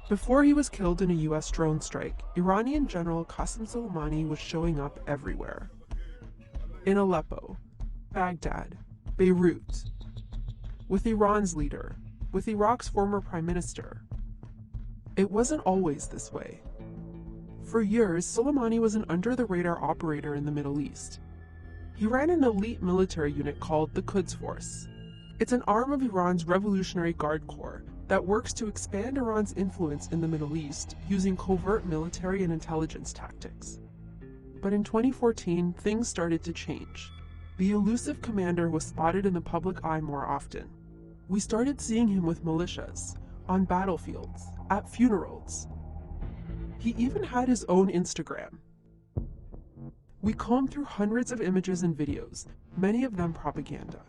Before he was killed in a US drone strike, Iranian General Qassim Suleimani was showing up everywhere. In Aleppo, Baghdad, Beirut, with Iran's leader, with Iraq's former prime minister. It wasn't always this way. For years, Soleimani was an under-the-radar operator in the Middle East. He ran an elite military unit called the Quds Force. It's an arm of Iran's Revolutionary Guard Corps that works to expand Iran's influence in the Middle East using covert military and intelligence tactics. But in 2014, things started to change. The elusive commander was spotted in the public eye more often. We started seeing him with militias, on battlefields, at funerals. He even had his own Instagram. We combed through hundreds of images and videos, many of them propaganda.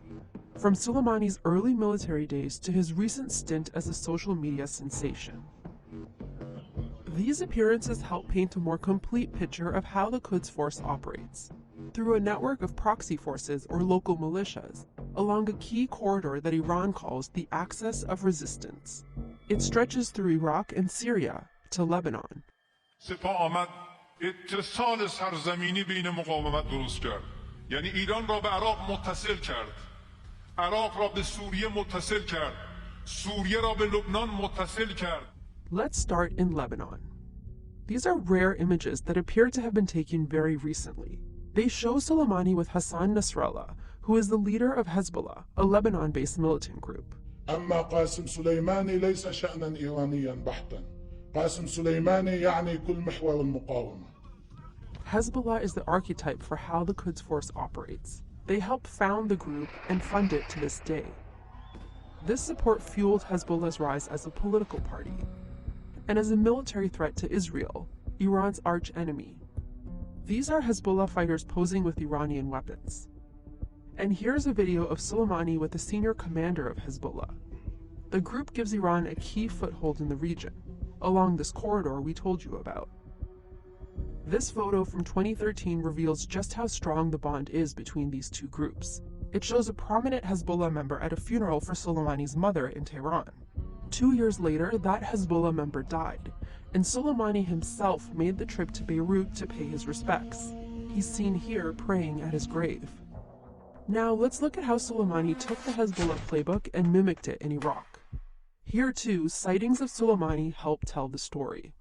From Soleimani's early military days to his recent stint as a social media sensation. These appearances help paint a more complete picture of how the Quds Force operates, through a network of proxy forces or local militias, along a key corridor that Iran calls the Axis of Resistance. It stretches through Iraq and Syria to Lebanon. سپاه آمد اتصال سرزمینی بین مقاومت درست کرد. یعنی ایران را به عراق متصل کرد. عراق را به سوریه متصل کرد. سوریه را به لبنان متصل کرد. Let's start in Lebanon. These are rare images that appear to have been taken very recently. They show Soleimani with Hassan Nasrallah, who is the leader of Hezbollah, a Lebanon-based militant group. أما قاسم سليماني ليس شأنا إيرانيا بحتا. قاسم سليماني يعني كل محور المقاومة. Hezbollah is the archetype for how the Quds Force operates. They helped found the group and fund it to this day. This support fueled Hezbollah's rise as a political party and as a military threat to Israel, Iran's arch-enemy. These are Hezbollah fighters posing with Iranian weapons. And here's a video of Soleimani with the senior commander of Hezbollah. The group gives Iran a key foothold in the region, along this corridor we told you about. This photo from 2013 reveals just how strong the bond is between these two groups. It shows a prominent Hezbollah member at a funeral for Soleimani's mother in Tehran. 2 years later, that Hezbollah member died, and Soleimani himself made the trip to Beirut to pay his respects. He's seen here praying at his grave. Now let's look at how Soleimani took the Hezbollah playbook and mimicked it in Iraq. Here too, sightings of Soleimani help tell the story.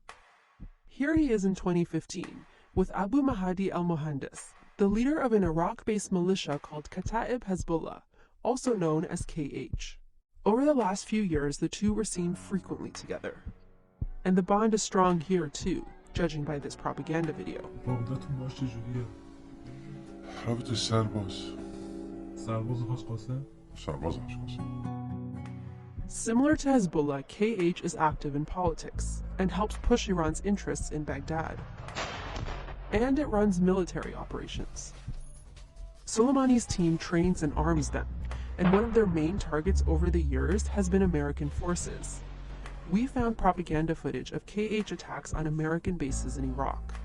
Here he is in 2015, with Abu Mahdi al-Mohandes, the leader of an Iraq-based militia called Kataib Hezbollah, also known as KH. Over the last few years, the two were seen frequently together. And the bond is strong here too, judging by this propaganda video. Similar to Hezbollah, KH is active in politics and helps push Iran's interests in Baghdad. And it runs military operations. Soleimani's team trains and arms them, and one of their main targets over the years has been American forces. We found propaganda footage of KH attacks on American bases in Iraq.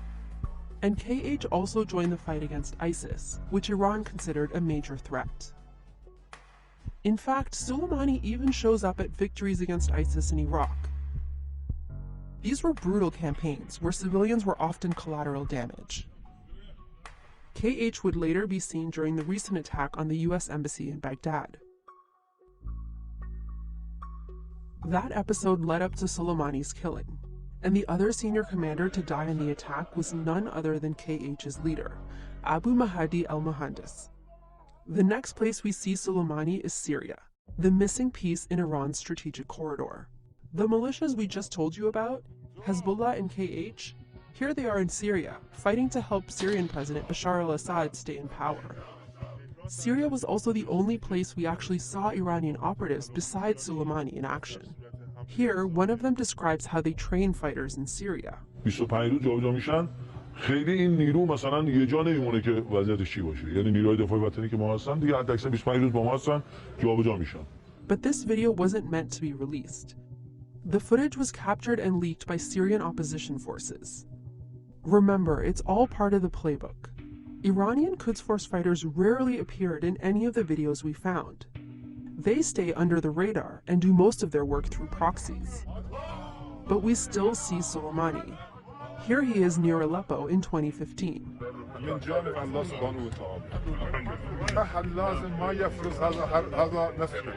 And KH also joined the fight against ISIS, which Iran considered a major threat. In fact, Soleimani even shows up at victories against ISIS in Iraq. These were brutal campaigns where civilians were often collateral damage. KH would later be seen during the recent attack on the US Embassy in Baghdad. That episode led up to Soleimani's killing, and the other senior commander to die in the attack was none other than KH's leader, Abu Mahdi al-Mohandes. The next place we see Soleimani is Syria, the missing piece in Iran's strategic corridor. The militias we just told you about, Hezbollah and KH, here they are in Syria, fighting to help Syrian President Bashar al-Assad stay in power. Syria was also the only place we actually saw Iranian operatives besides Soleimani in action. Here, one of them describes how they train fighters in Syria. خیلی این نیرو مثلا یه جا نمیمونه که وضعیتش چی باشه. یعنی نیروهای دفاعی وطنی که ما هستن دیگه حداکثر 25 روز با ما هستن جابجا میشن. But this video wasn't meant to be released. The footage was captured and leaked by Syrian opposition forces. Remember, it's all part of the playbook. Iranian Quds Force fighters rarely appeared in any of the videos we found. They stay under the radar and do most of their work through proxies. But we still see Soleimani. Here he is near Aleppo in 2015. من جانب الله سبحانه وتعالى أحد لازم ما يفرض هذا نفسه.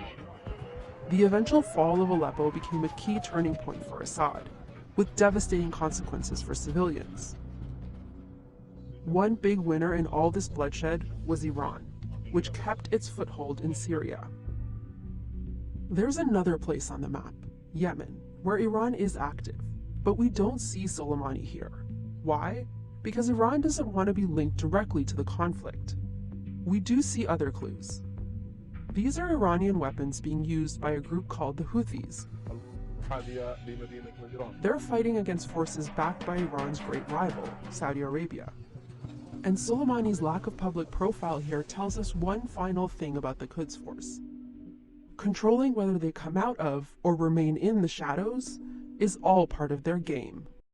The eventual fall of Aleppo became a key turning point for Assad, with devastating consequences for civilians. One big winner in all this bloodshed was Iran, which kept its foothold in Syria. There's another place on the map, Yemen, where Iran is active, but we don't see Soleimani here. Why? Because Iran doesn't want to be linked directly to the conflict. We do see other clues. These are Iranian weapons being used by a group called the Houthis. They're fighting against forces backed by Iran's great rival, Saudi Arabia. And Soleimani's lack of public profile here tells us one final thing about the Quds Force. Controlling whether they come out of or remain in the shadows is all part of their game.